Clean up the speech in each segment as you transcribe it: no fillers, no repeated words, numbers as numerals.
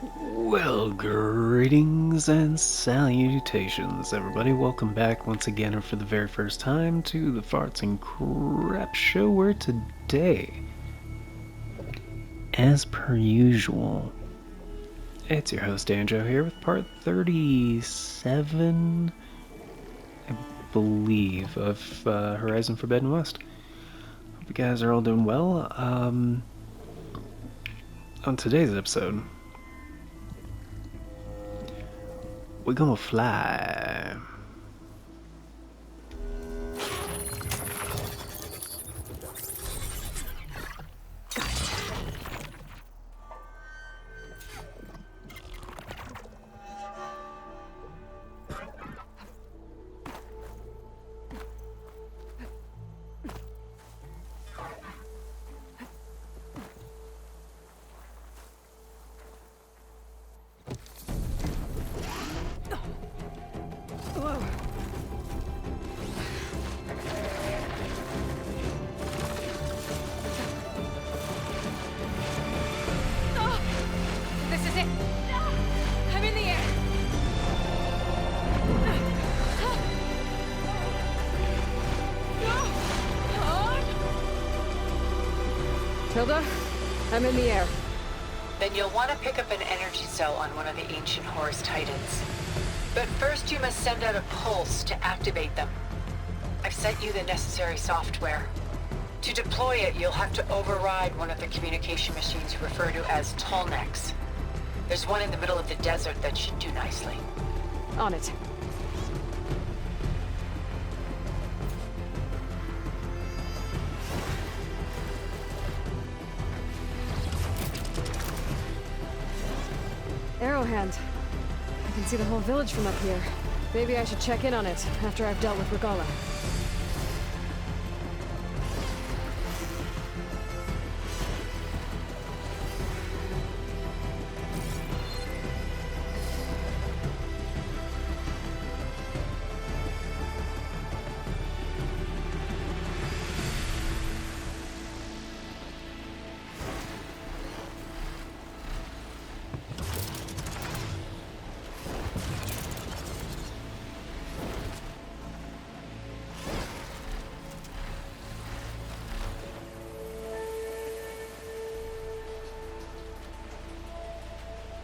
Well, greetings and salutations, everybody. Welcome back once again, and for the very first time, to the Farts and Crap Show, where today, as per usual, it's your host, Anjo, here with part 37, I believe, of Horizon Forbidden West. Hope you guys are all doing well. On today's episode, we're gonna fly. This is it! I'm in the air! Tilda, I'm in the air. Then you'll want to pick up an energy cell on one of the ancient Horus Titans. But first you must send out a pulse to activate them. I've sent you the necessary software. To deploy it, you'll have to override one of the communication machines you refer to as Tallnecks. There's one in the middle of the desert that should do nicely. On it. Arrowhand. I can see the whole village from up here. Maybe I should check in on it after I've dealt with Regala.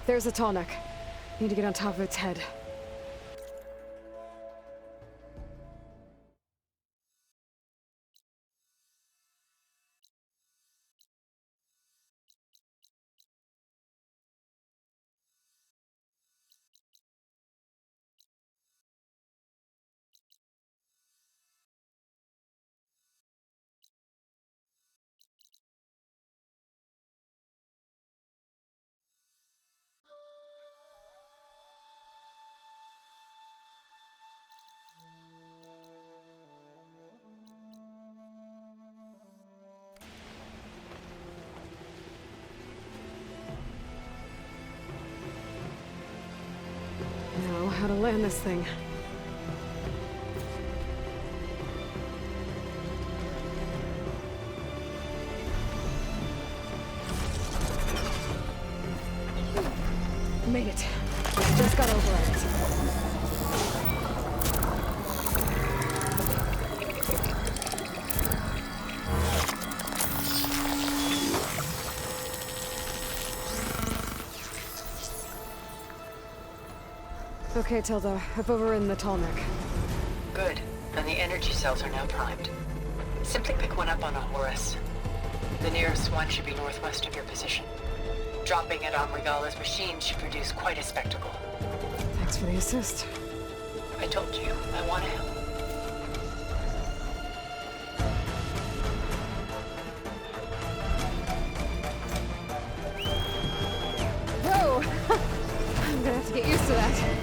There's a Tallneck. Need to get on top of its head. Now, how to land this thing. Made it. Just got over it. Okay, Tilda. I've overridden the Tallneck. Good. And the energy cells are now primed. Simply pick one up on a Horus. The nearest one should be northwest of your position. Dropping it on Regala's machine should produce quite a spectacle. Thanks for the assist. I told you, I want to help. Whoa! I'm gonna have to get used to that.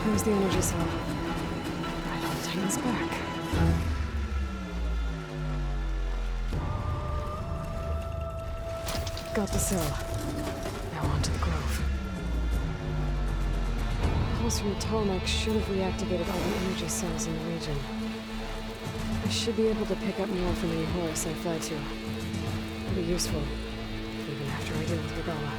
Here's the energy cell. Right on Titan's back. Got the cell. Now on to the Grove. Pulse from Tarmac should have reactivated all the energy cells in the region. I should be able to pick up more from any horse I fly to. It'll be useful, even after I deal with Regala.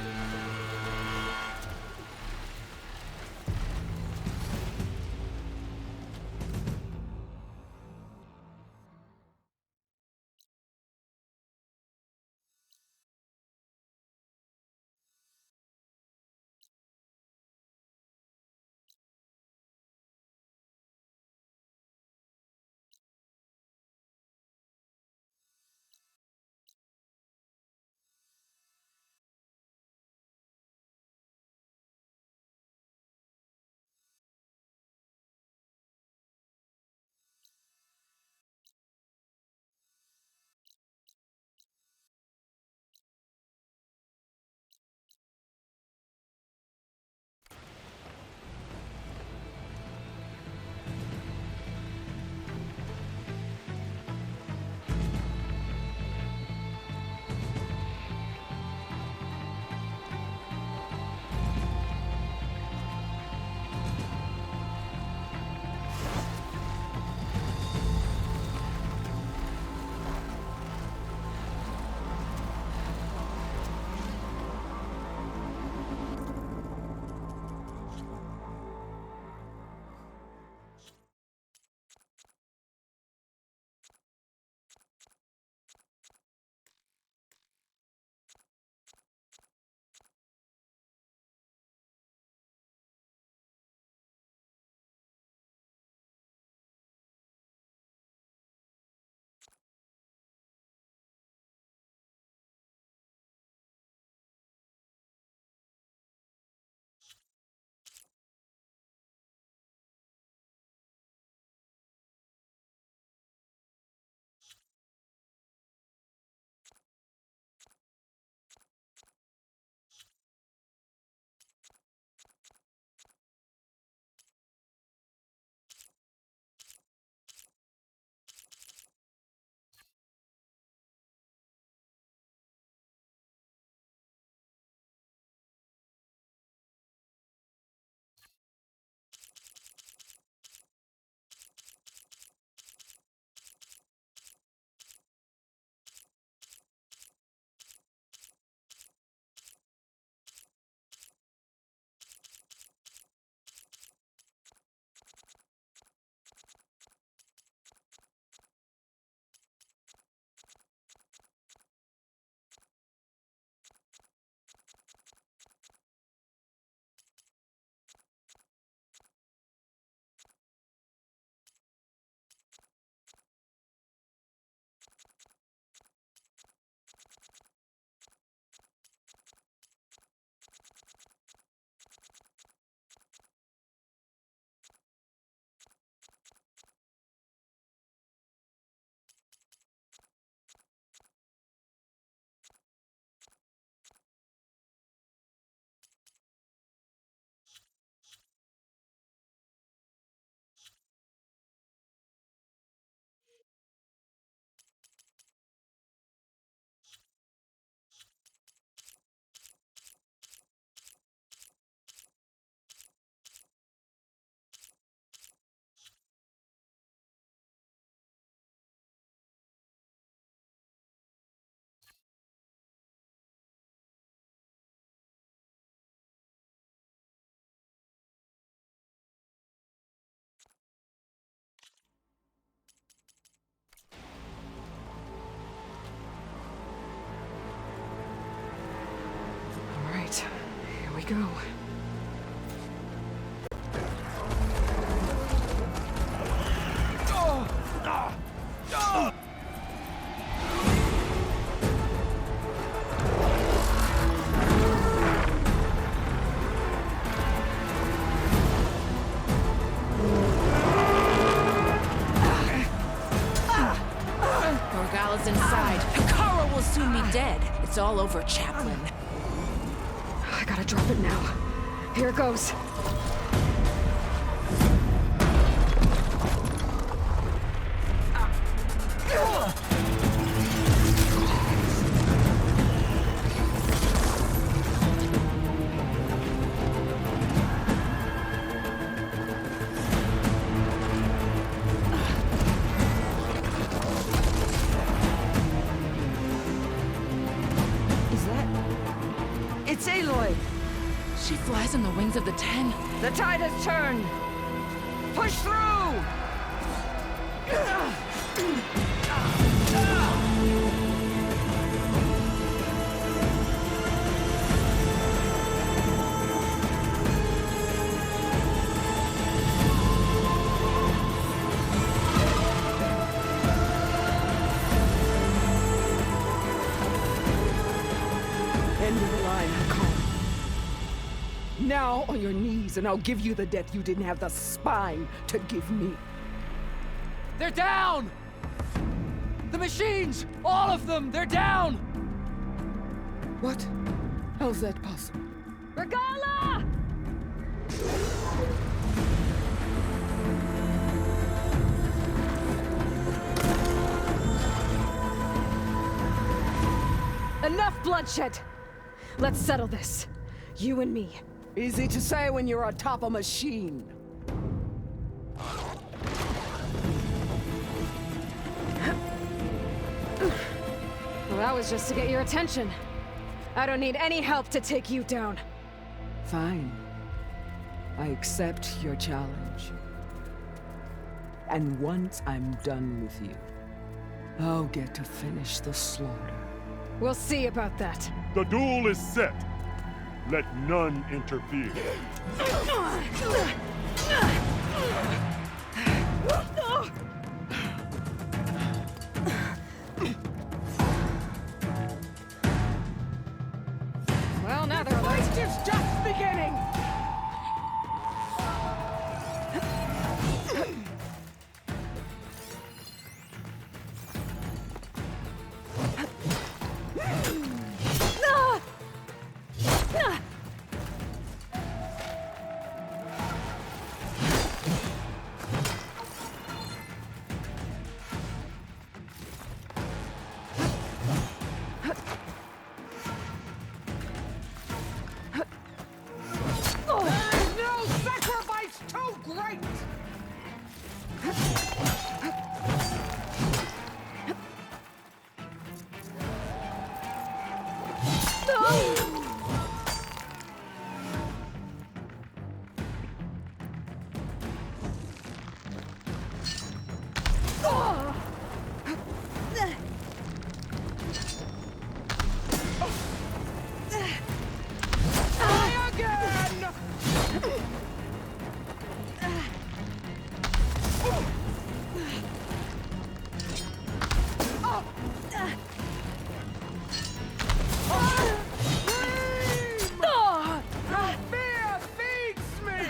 Here we go. Morgala's inside. Hikara will soon be dead. It's all over, Chaplain. I gotta drop it now. Here it goes. flies on the wings of the 10. The tide has turned! Push through! End of the line, Hakon. Now on your knees, and I'll give you the death you didn't have the spine to give me. They're down! The machines! All of them! They're down! What? How's that possible? Regala! Enough bloodshed! Let's settle this. You and me. Easy to say when you're atop a machine. Well, that was just to get your attention. I don't need any help to take you down. Fine. I accept your challenge. And once I'm done with you, I'll get to finish the slaughter. We'll see about that. The duel is set. Let none interfere. Well, now they're The fight is just beginning! No sacrifice too great! Try again! Fear feeds me!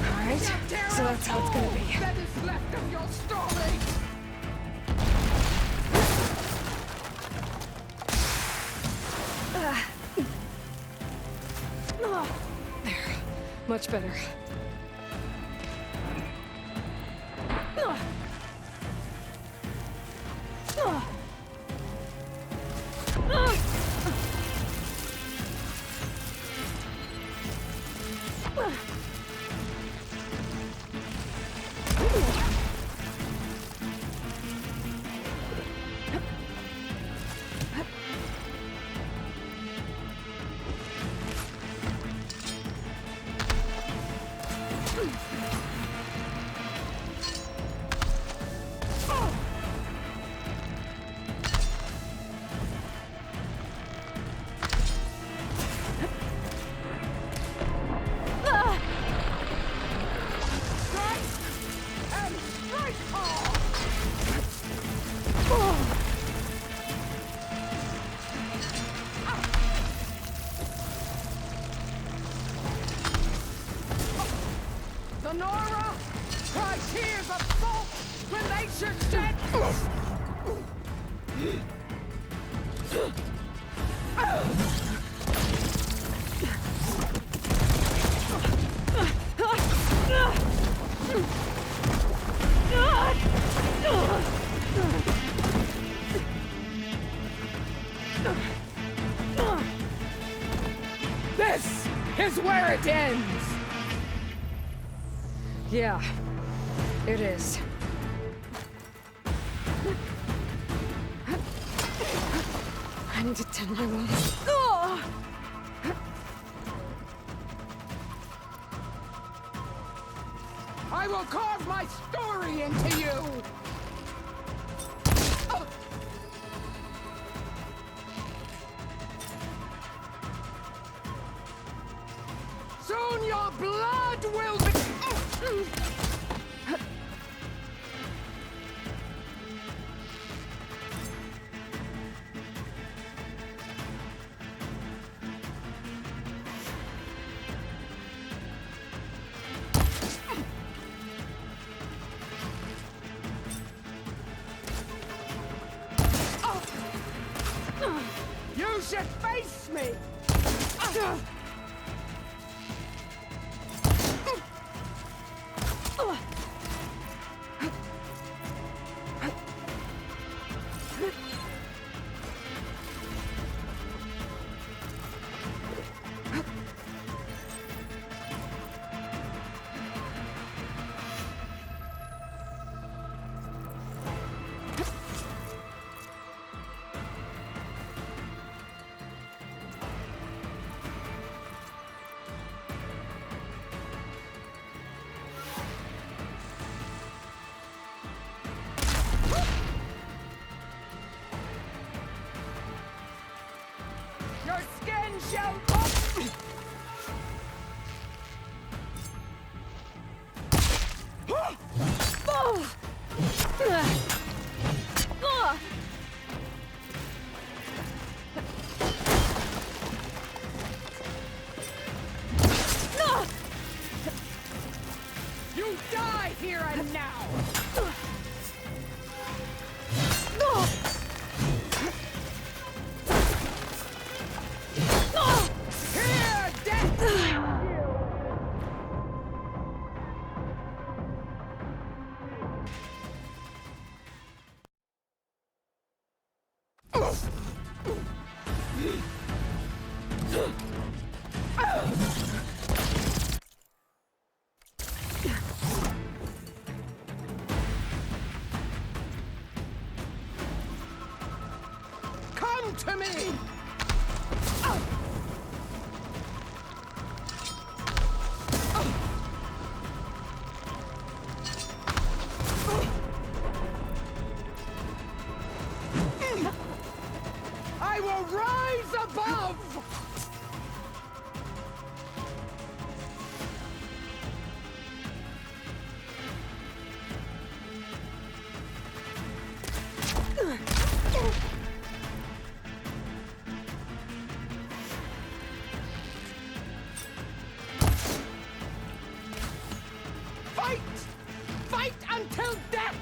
Alright, so that's how it's gonna be. That is left of your story! There. Much better. Sonora! Cry tears of salt when they should shed... it ends! Yeah, it is. I need to tend my wounds. I will carve my story into you! Soon your blood will be... You should face me! Your skin shall You die here and now! Here, death! Come to me! I will rise above! Fight! Fight until death!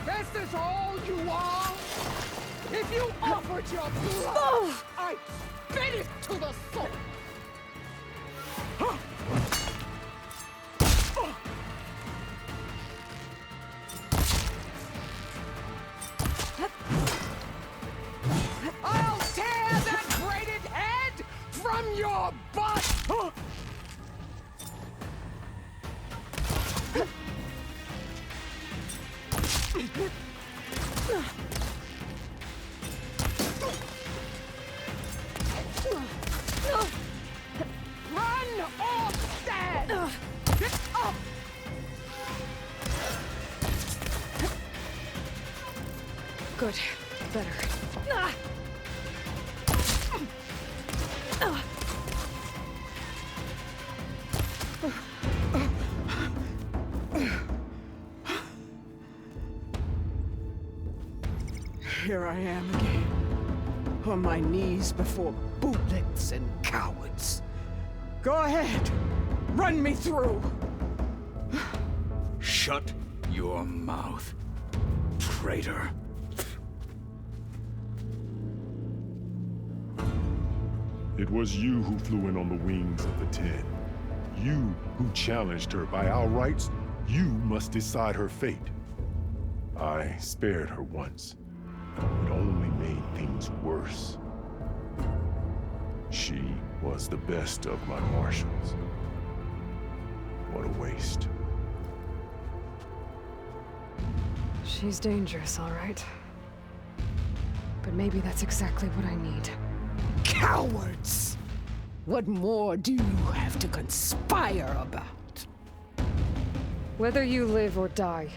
This is all you are? If you offered your blood, I'd spit it to the soul! I'll tear that braided head from your butt! Run or stand! Good. Better. Here I am again, on my knees before bootlets and cowards. Go ahead. Run me through. Shut your mouth, traitor. It was you who flew in on the wings of the 10. You who challenged her. By our rights, you must decide her fate. I spared her once. It only made things worse. She was the best of my marshals. What a waste. She's dangerous, all right. But maybe that's exactly what I need. Cowards! What more do you have to conspire about? Whether you live or die.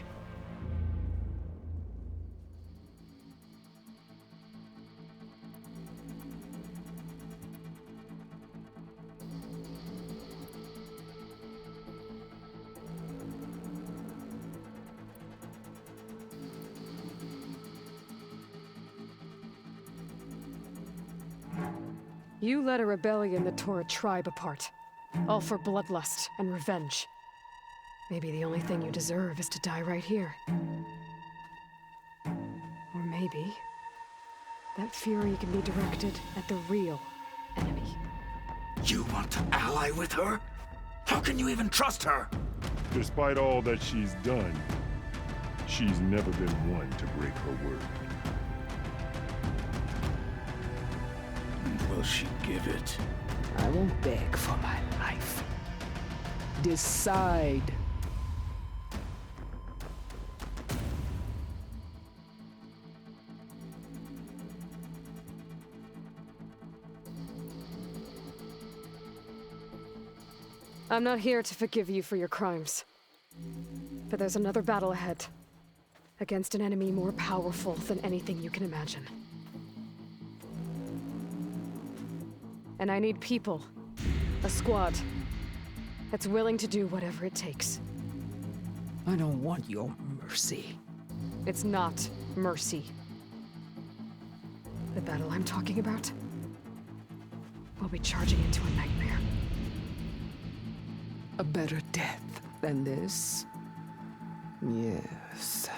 You led a rebellion that tore a tribe apart. All for bloodlust and revenge. Maybe the only thing you deserve is to die right here. Or maybe that fury can be directed at the real enemy. You want to ally with her? How can you even trust her? Despite all that she's done, she's never been one to break her word. Will she give it? I won't beg for my life. Decide. I'm not here to forgive you for your crimes. But there's another battle ahead. Against an enemy more powerful than anything you can imagine. And I need people. A squad. That's willing to do whatever it takes. I don't want your mercy. It's not mercy. The battle I'm talking about will be charging into a nightmare. A better death than this? Yes.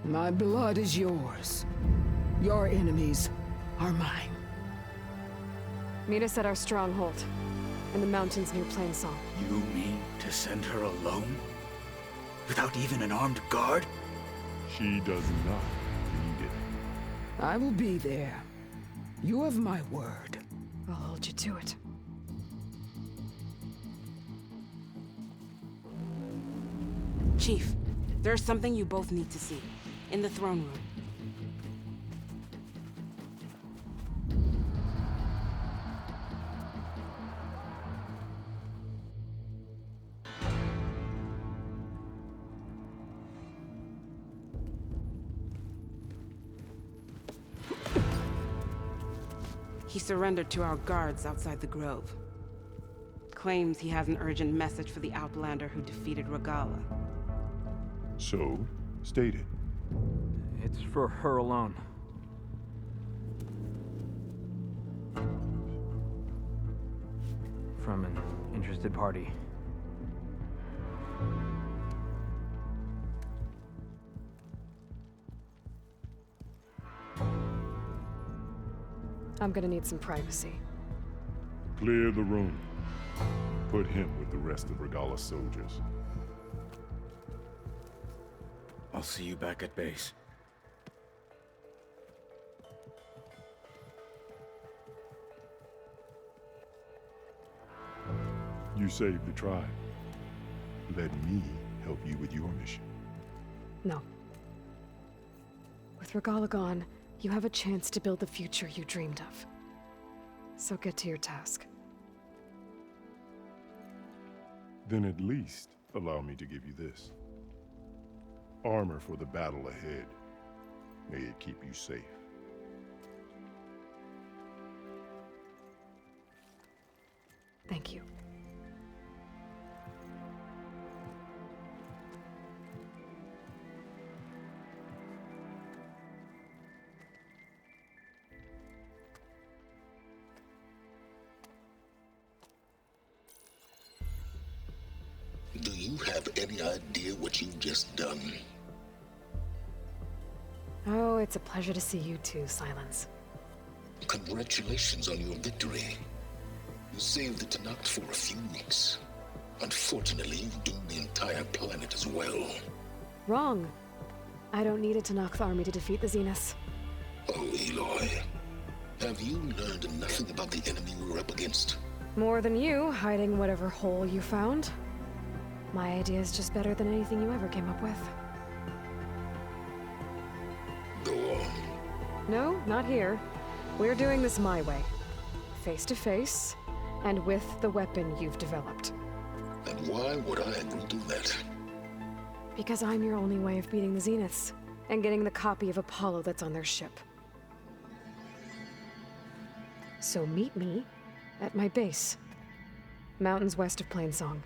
My blood is yours. Your enemies are mine. Meet us at our stronghold, in the mountains near Plainsong. You mean to send her alone? Without even an armed guard? She does not need it. I will be there. You have my word. I'll hold you to it. Chief, there's something you both need to see. In the throne room. He surrendered to our guards outside the grove. Claims he has an urgent message for the Outlander who defeated Regala. So, state it. It's for her alone. From an interested party. I'm gonna need some privacy. Clear the room. Put him with the rest of Regala's soldiers. I'll see you back at base. You saved the tribe. Let me help you with your mission. No. With Regala gone, you have a chance to build the future you dreamed of. So get to your task. Then at least allow me to give you this. Armor for the battle ahead. May it keep you safe. Thank you. you have any idea what you've just done? Oh, it's a pleasure to see you too, Silence. Congratulations on your victory. You saved the Tanakh for a few weeks. Unfortunately, you've doomed the entire planet as well. Wrong. I don't need a Tanakh army to defeat the Zeniths. Oh, Eloy. Have you learned nothing about the enemy we're up against? More than you, hiding whatever hole you found. My idea is just better than anything you ever came up with. Go on. No, not here. We're doing this my way. Face to face, and with the weapon you've developed. And why would I agree to that? Because I'm your only way of beating the Zeniths, and getting the copy of Apollo that's on their ship. So meet me at my base. Mountains west of Plainsong.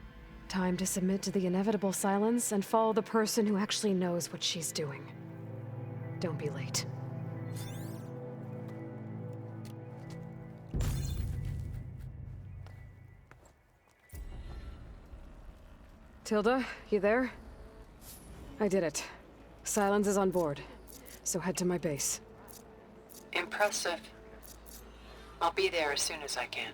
Time to submit to the inevitable silence and follow the person who actually knows what she's doing. Don't be late. Tilda, you there? I did it. Silence is on board, so head to my base. Impressive. I'll be there as soon as I can.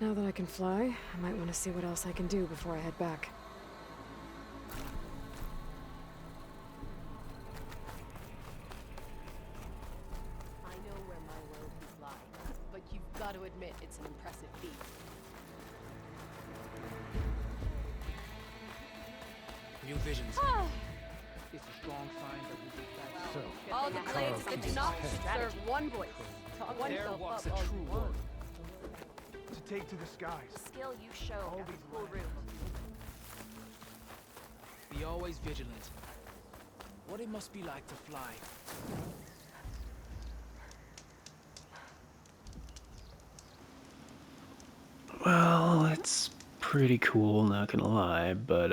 Now that I can fly, I might want to see what else I can do before I head back. I know where my royalties lie, but you've got to admit it's an impressive feat. New visions. It's a strong sign that we get back. So, All the blades that do not serve one voice. Talk there oneself walks up a all true you want. warrior. To take to the skies. Skill you show got full room. Be always vigilant. What it must be like to fly. Well, it's pretty cool, not gonna lie, but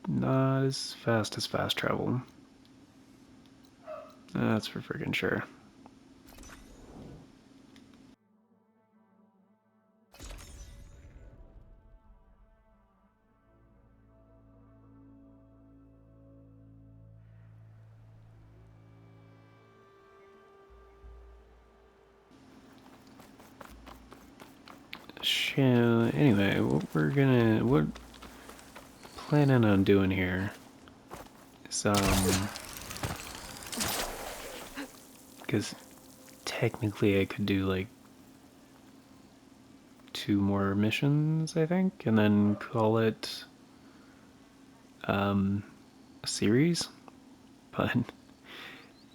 not as fast as fast travel. That's for friggin' sure. So, anyway, what planning on doing here is, because technically I could do, like, 2 more missions, I think, and then call it, a series, but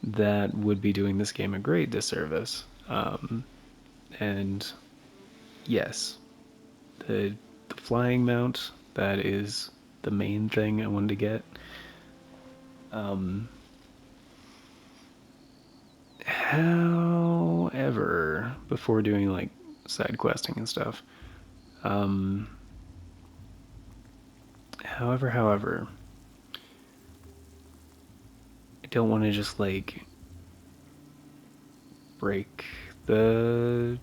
that would be doing this game a great disservice, and yes, the flying mount, that is the main thing I wanted to get. However, before doing like side questing and stuff, however, I don't want to just like break the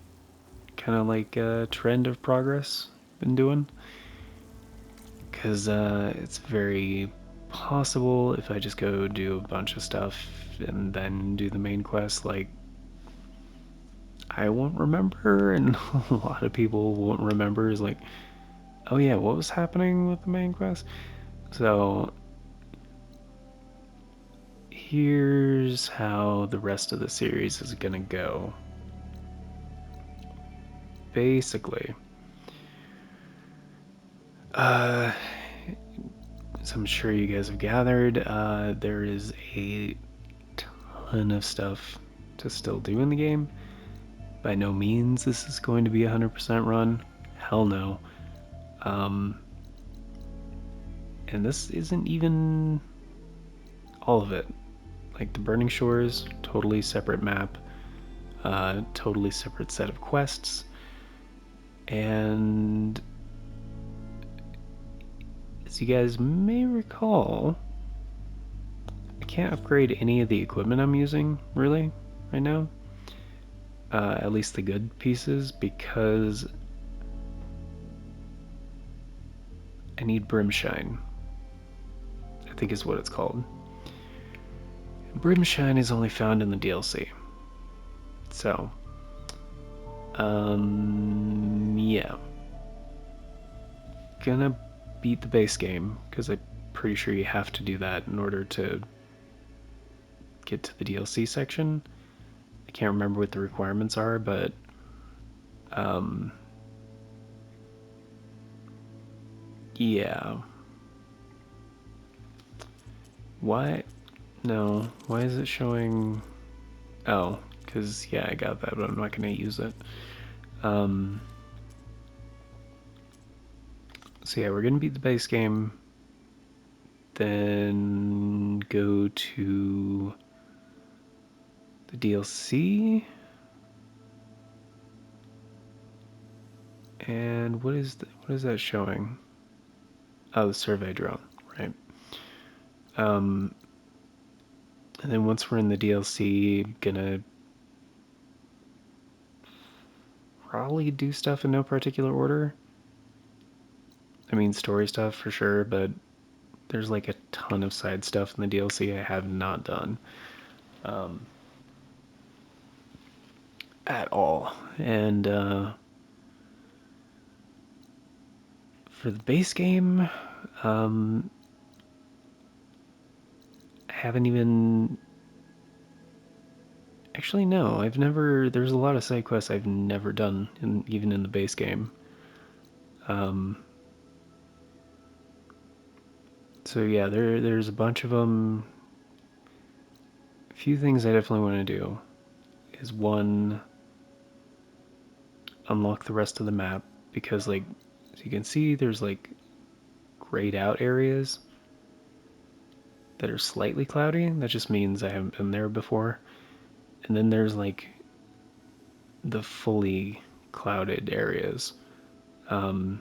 kind of like trend of progress I've been doing, because it's very possible if I just go do a bunch of stuff and then do the main quest, like, I won't remember, and a lot of people won't remember, is like, oh yeah, what was happening with the main quest? So here's how the rest of the series is gonna go. Basically, as I'm sure you guys have gathered, there is a ton of stuff to still do in the game. By no means this is going to be 100% run. Hell no. And this isn't even all of it. Like the Burning Shores, totally separate map, totally separate set of quests, and as you guys may recall, I can't upgrade any of the equipment I'm using, really, right now. At least the good pieces, because I need Brimshine, I think is what it's called. Brimshine is only found in the DLC. So, yeah. Gonna beat the base game, because I'm pretty sure you have to do that in order to get to the DLC section. I can't remember what the requirements are, but yeah. Why? No. Why is it showing? Oh, because yeah, I got that, but I'm not gonna use it. So yeah, we're gonna beat the base game, then go to the DLC. And what is that showing? Oh, the survey drone, right? And then once we're in the DLC, gonna probably do stuff in no particular order. I mean, story stuff for sure, but there's like a ton of side stuff in the DLC I have not done at all. And for the base game, I haven't even... Actually, no, I've never... There's a lot of side quests I've never done, even in the base game. So yeah, there's a bunch of them. A few things I definitely want to do is, one, unlock the rest of the map, because like, as you can see, there's like grayed out areas that are slightly cloudy. That just means I haven't been there before. And then there's like the fully clouded areas. And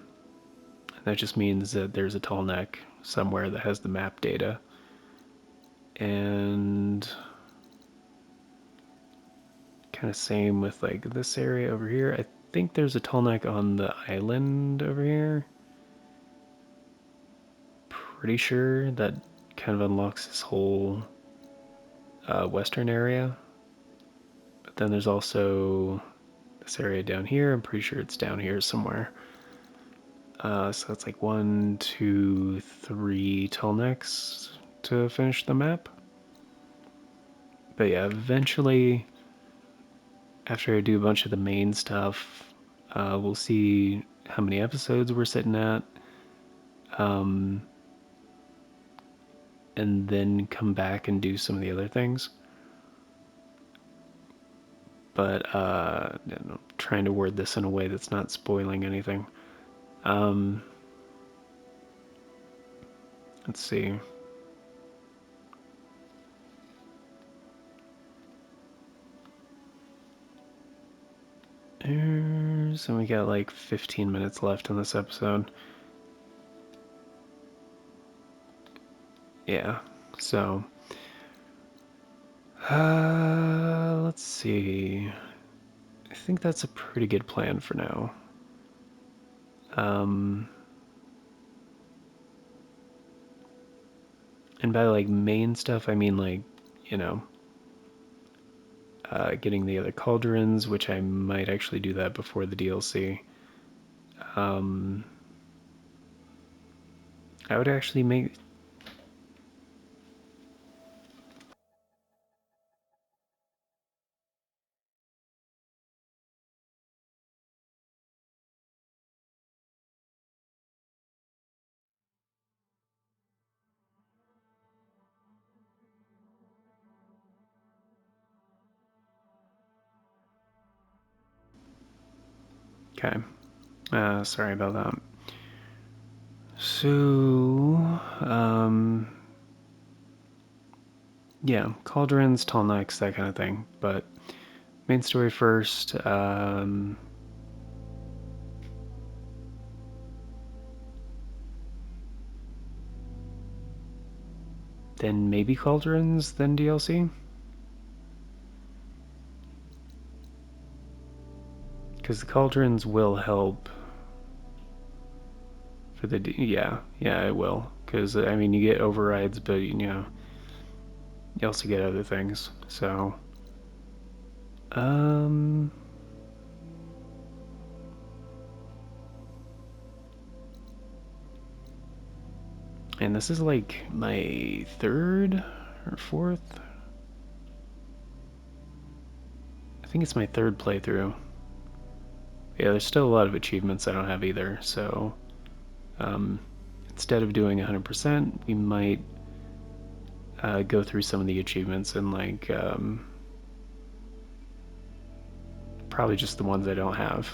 that just means that there's a tall neck somewhere that has the map data. And kind of same with like this area over here. I think there's a tall neck on the island over here. Pretty sure that kind of unlocks this whole western area. But then there's also this area down here. I'm pretty sure it's down here somewhere. So that's like 1, 2, 3 tall necks to finish the map. But yeah, eventually, after I do a bunch of the main stuff, we'll see how many episodes we're sitting at. And then come back and do some of the other things. But I'm trying to word this in a way that's not spoiling anything. Let's see. So we got like 15 minutes left in this episode. Yeah, so let's see. I think that's a pretty good plan for now. And by like main stuff, I mean like, you know, getting the other cauldrons, which I might actually do that before the DLC. I would actually make... Okay. Sorry about that. So, yeah, cauldrons, tall necks, that kind of thing. But main story first. Then maybe cauldrons, then DLC. Because the cauldrons will help For the yeah, it will. Because I mean, you get overrides, but you know, you also get other things. So, and this is like my third or fourth. I think it's my third playthrough. Yeah, there's still a lot of achievements I don't have either. So, instead of doing 100%, we might go through some of the achievements and like probably just the ones I don't have,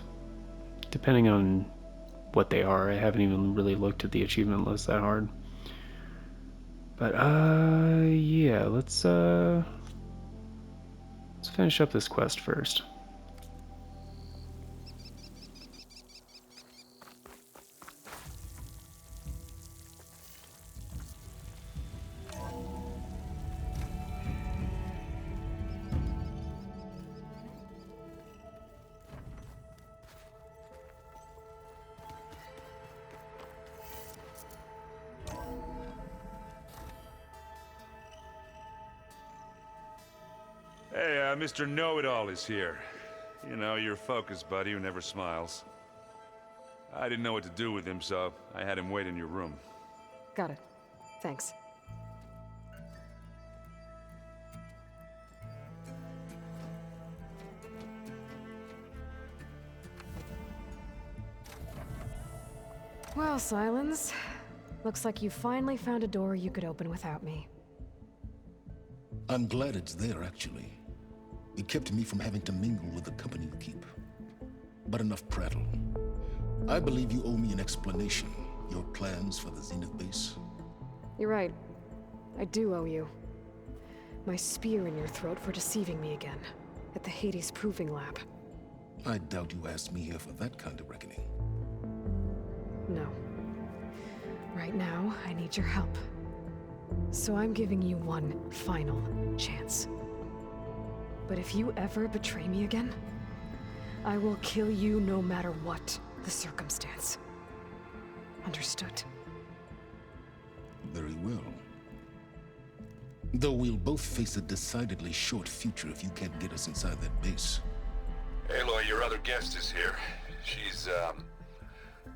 depending on what they are. I haven't even really looked at the achievement list that hard. But yeah, let's finish up this quest first. Hey, Mr. Know-It-All is here. You know, your focus buddy who never smiles. I didn't know what to do with him, so I had him wait in your room. Got it. Thanks. Well, Silence. Looks like you finally found a door you could open without me. I'm glad it's there, actually. It kept me from having to mingle with the company you keep. But enough prattle. I believe you owe me an explanation. Your plans for the Zenith base. You're right. I do owe you. My spear in your throat for deceiving me again. At the Hades Proving Lab. I doubt you asked me here for that kind of reckoning. No. Right now, I need your help. So I'm giving you one final chance. But if you ever betray me again, I will kill you no matter what the circumstance. Understood? Very well. Though we'll both face a decidedly short future if you can't get us inside that base. Aloy, your other guest is here. She's,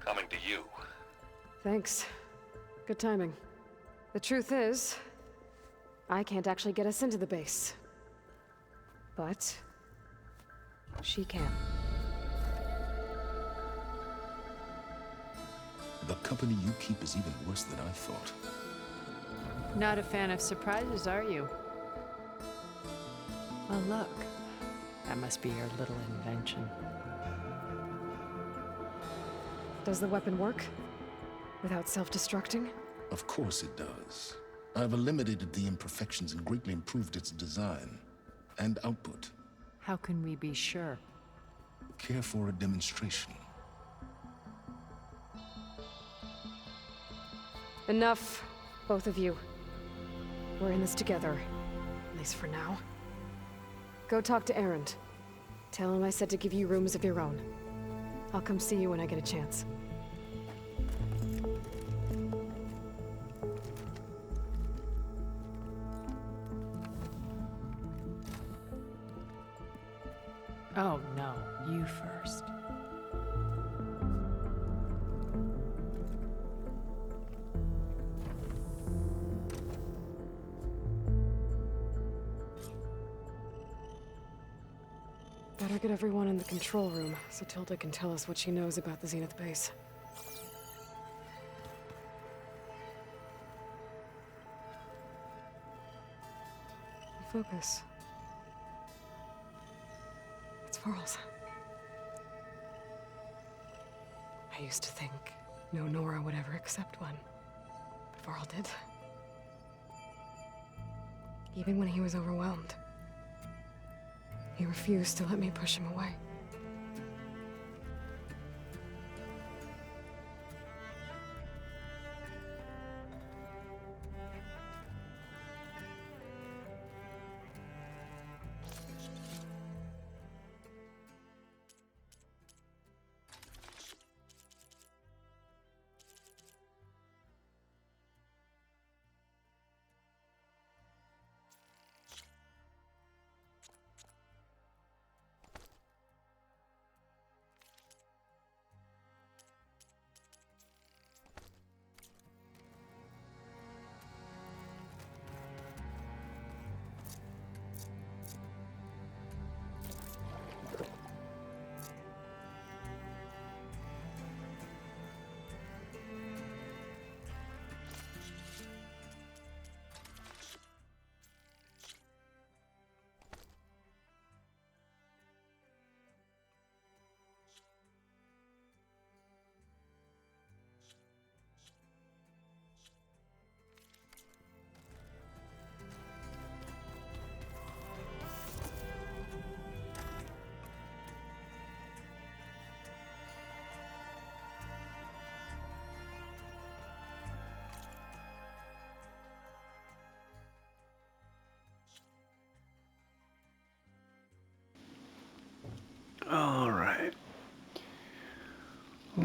coming to you. Thanks. Good timing. The truth is, I can't actually get us into the base. But she can. The company you keep is even worse than I thought. Not a fan of surprises, are you? Oh, look. That must be your little invention. Does the weapon work? Without self-destructing? Of course it does. I've eliminated the imperfections and greatly improved its design and output. How can we be sure? Care for a demonstration? Enough, both of you. We're in this together, at least for now. Go talk to Erend. Tell him I said to give you rooms of your own. I'll come see you when I get a chance. Oh, no. You first. Better get everyone in the control room so Tilda can tell us what she knows about the Zenith base. Focus. It's Varl's. I used to think no Nora would ever accept one. But Varl did. Even when he was overwhelmed. He refused to let me push him away.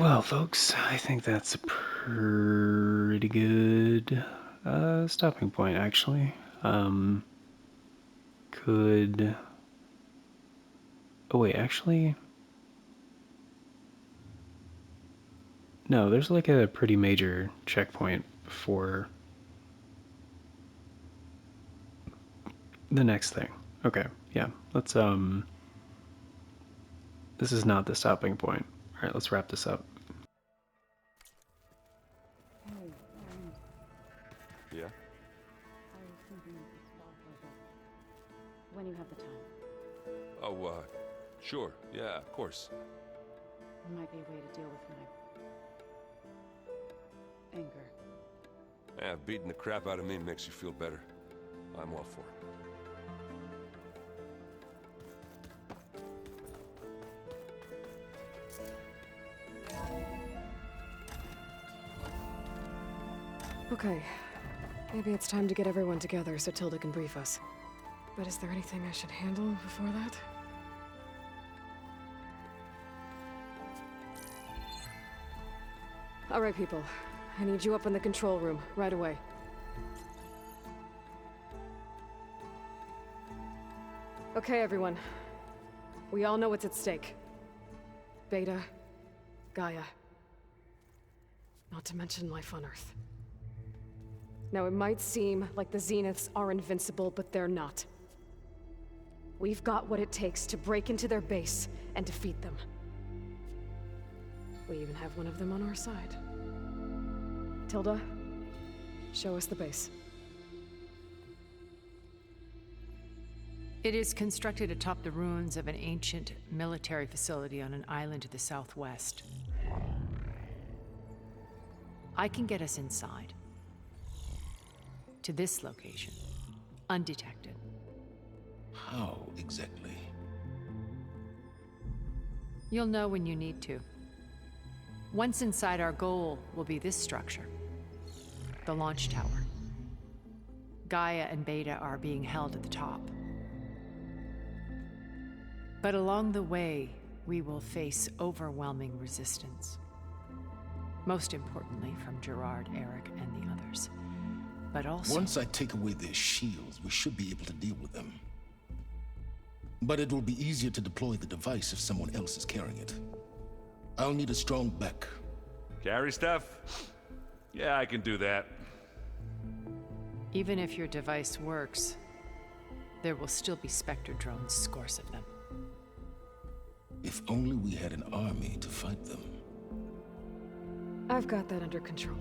Well, folks, I think that's a pretty good stopping point, actually. Could... Oh, wait, actually... No, there's like a pretty major checkpoint for the next thing. Okay, yeah, let's, this is not the stopping point. Alright, let's wrap this up. Yeah? When you have the time. Oh, sure. Yeah, of course. There might be a way to deal with my anger. Yeah, beating the crap out of me makes you feel better. I'm all for it. Okay. Maybe it's time to get everyone together so Tilda can brief us. But is there anything I should handle before that? All right, people. I need you up in the control room, right away. Okay, everyone. We all know what's at stake. Beta, Gaia. Not to mention life on Earth. Now, it might seem like the Zeniths are invincible, but they're not. We've got what it takes to break into their base and defeat them. We even have one of them on our side. Tilda, show us the base. It is constructed atop the ruins of an ancient military facility on an island to the southwest. I can get us inside. To this location, undetected. How exactly? You'll know when you need to. Once inside, our goal will be this structure. The launch tower. Gaia and Beta are being held at the top. But along the way, we will face overwhelming resistance. Most importantly, from Gerard, Eric, and the others. But also... Once I take away their shields, we should be able to deal with them. But it will be easier to deploy the device if someone else is carrying it. I'll need a strong back. Carry stuff? Yeah, I can do that. Even if your device works, there will still be Spectre drones, scores of them. If only we had an army to fight them. I've got that under control.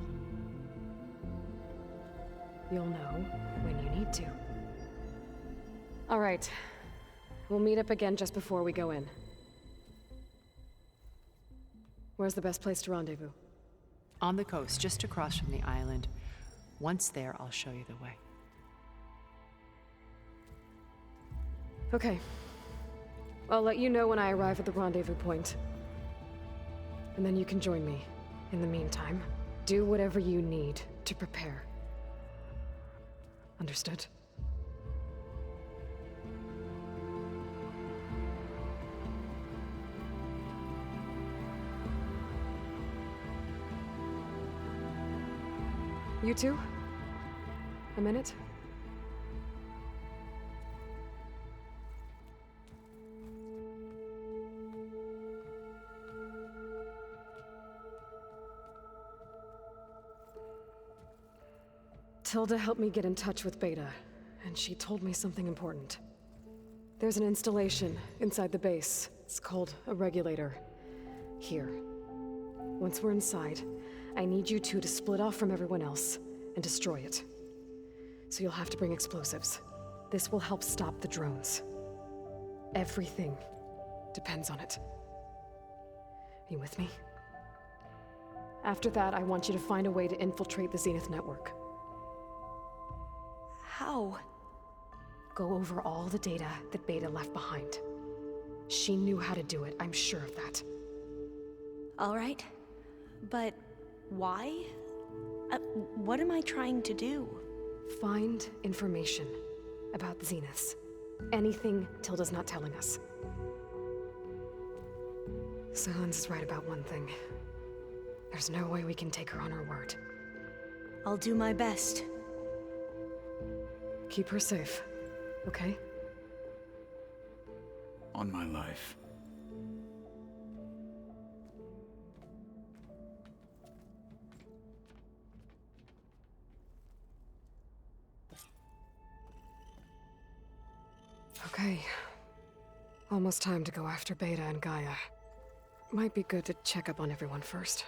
You'll know when you need to. All right. We'll meet up again just before we go in. Where's the best place to rendezvous? On the coast, just across from the island. Once there, I'll show you the way. Okay. I'll let you know when I arrive at the rendezvous point. And then you can join me. In the meantime, do whatever you need to prepare. Understood? You two? A minute? Tilda helped me get in touch with Beta, and she told me something important. There's an installation inside the base. It's called a regulator. Here. Once we're inside, I need you two to split off from everyone else and destroy it. So you'll have to bring explosives. This will help stop the drones. Everything depends on it. Are you with me? After that, I want you to find a way to infiltrate the Zenith network. How? Go over all the data that Beta left behind. She knew how to do it, I'm sure of that. All right. But why? What am I trying to do? Find information about the Zeniths. Anything Tilda's not telling us. Silence is right about one thing. There's no way we can take her on her word. I'll do my best. Keep her safe, okay? On my life. Okay. Almost time to go after Beta and Gaia. Might be good to check up on everyone first.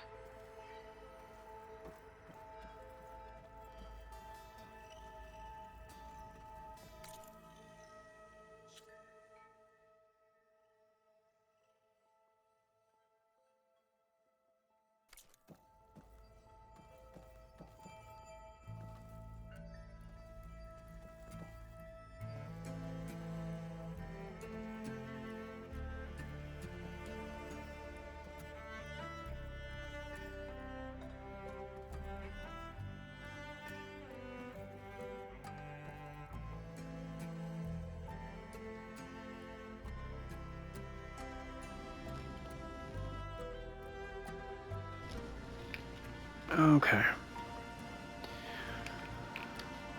Okay.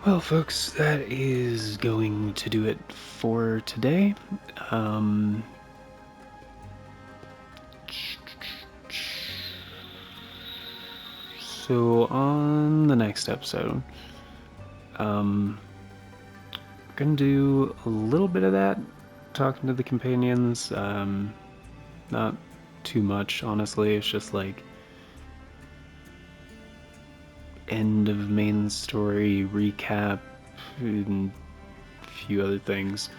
Well, folks, that is going to do it for today. So on the next episode, gonna do a little bit of that, talking to the companions. Not too much, honestly. It's just like end of main story recap and a few other things.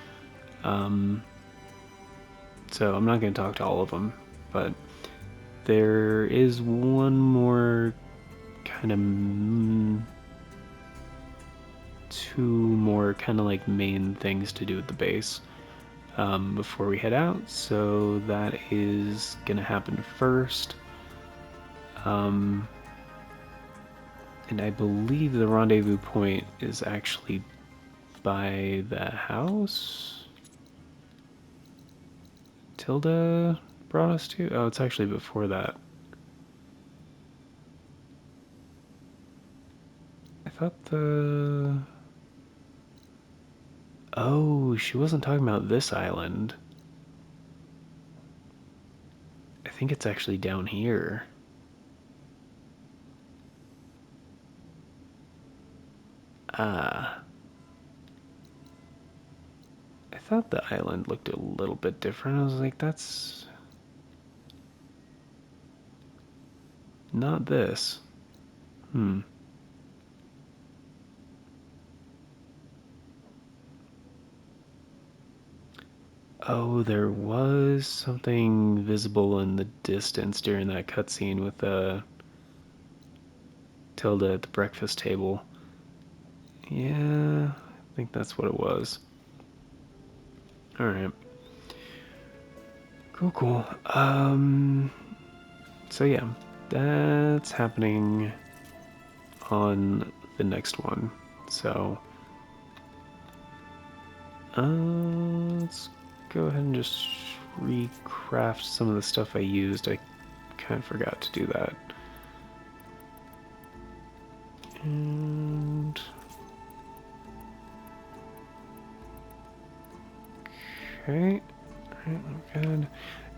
So I'm not going to talk to all of them, but there is one more kind of two more kind of like main things to do at the base before we head out. So that is going to happen first. And I believe the rendezvous point is actually by the house Tilda brought us to. Oh, it's actually before that. I thought the... Oh, she wasn't talking about this island. I think it's actually down here. Ah. I thought the island looked a little bit different. I was like, that's... not this. Oh, there was something visible in the distance during that cutscene with Tilda at the breakfast table. Yeah, I think that's what it was. Alright. Cool. So yeah, that's happening on the next one. So, let's go ahead and just recraft some of the stuff I used. I kind of forgot to do that. And... okay. Alright, good.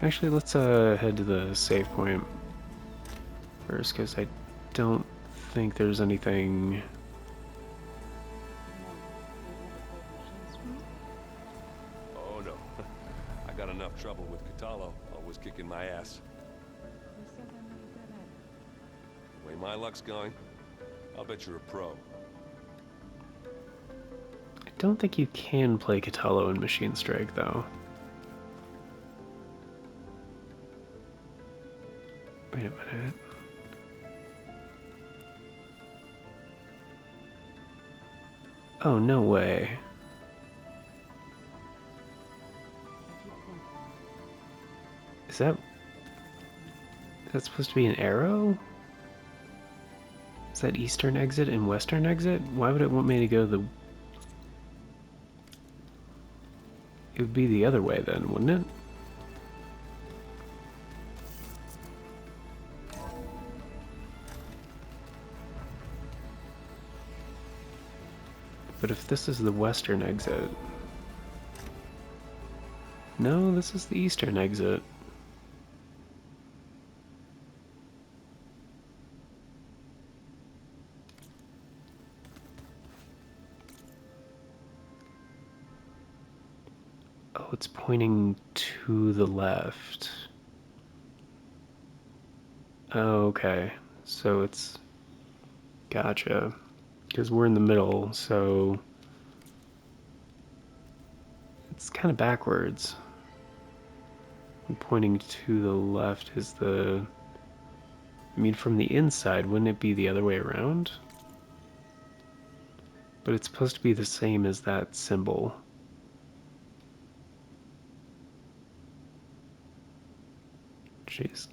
Actually, let's head to the save point first, because I don't think there's anything... Oh no. I got enough trouble with Catallo, always kicking my ass. The way my luck's going, I'll bet you're a pro. I don't think you can play Catallo in Machine Strike, though. Wait a minute. Oh, no way. Is that supposed to be an arrow? Is that eastern exit and western exit? Why would it want me to go the... It would be the other way then, wouldn't it? But if this is the western exit... No, this is the eastern exit. Oh, it's pointing to the left. Oh, okay. So it's... Gotcha. Because we're in the middle, so... It's kind of backwards. And pointing to the left is the... I mean, from the inside, wouldn't it be the other way around? But it's supposed to be the same as that symbol. Jeez.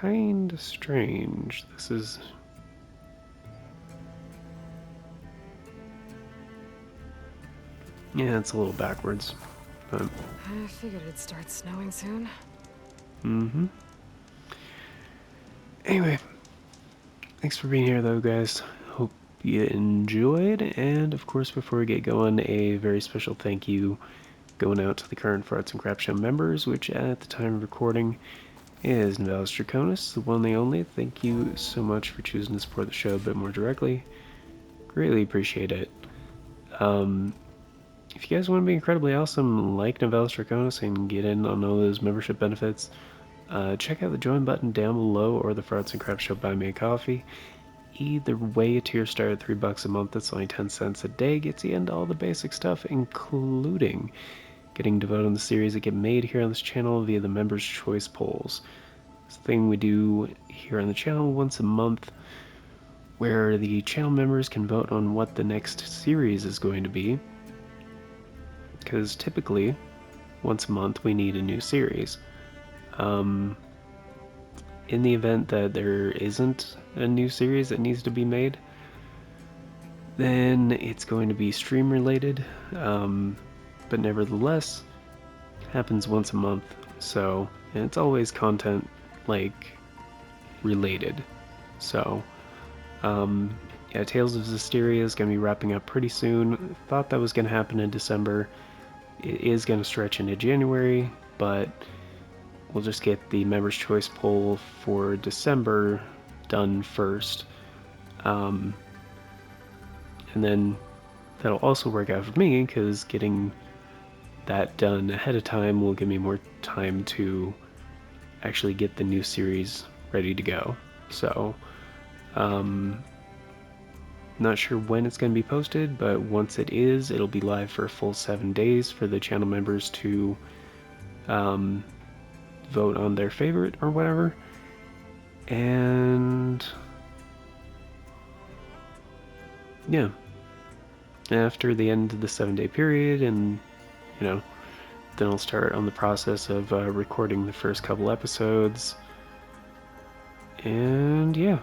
Kinda strange. This is... Yeah, it's a little backwards, but... I figured it'd start snowing soon. Mm-hmm. Anyway, thanks for being here, though, guys. Hope you enjoyed, and of course, before we get going, a very special thank you going out to the current Farts and Crap Show members, which at the time of recording is Novalis Draconis, the one and only. Thank you so much for choosing to support the show a bit more directly. Greatly appreciate it. If you guys want to be incredibly awesome, like Novalis Draconis and get in on all those membership benefits, check out the join button down below or the Farts and Crap Show Buy Me a Coffee. Either way, a tier start at $3 a month, that's only 10 cents a day, gets you into all the basic stuff, including getting to vote on the series that get made here on this channel via the Members' Choice polls. It's a thing we do here on the channel once a month, where the channel members can vote on what the next series is going to be. Because typically, once a month, we need a new series. In the event that there isn't a new series that needs to be made, then it's going to be stream related, but nevertheless, it happens once a month, so, and it's always content, like, related. So, yeah, Tales of Zestiria is going to be wrapping up pretty soon. Thought that was going to happen in December. It is going to stretch into January, but we'll just get the Members' Choice poll for December done first. And then that'll also work out for me, because getting that done ahead of time will give me more time to actually get the new series ready to go. So, not sure when it's going to be posted, but once it is, it'll be live for a full 7 days for the channel members to vote on their favorite or whatever. And yeah, after the end of the 7-day period, and you know, then I'll start on the process of recording the first couple episodes. And yeah,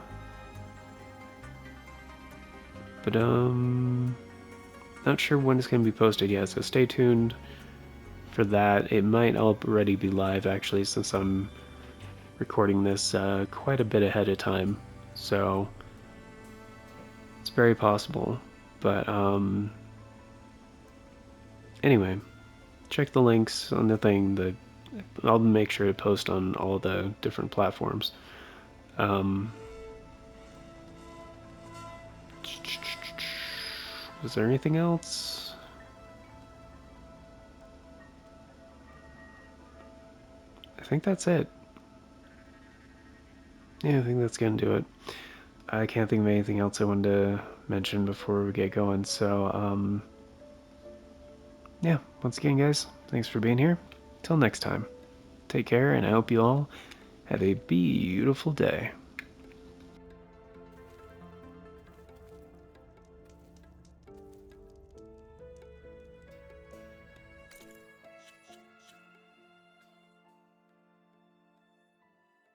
but not sure when it's going to be posted yet, so stay tuned for that. It might already be live, actually, since I'm recording this quite a bit ahead of time, so it's very possible. But anyway, check the links on the thing. I'll make sure to post on all the different platforms. Was there anything else? I think that's it. Yeah, I think that's gonna do it. I can't think of anything else I wanted to mention before we get going, so yeah, once again, guys, thanks for being here. Till next time, take care, and I hope you all have a beautiful day.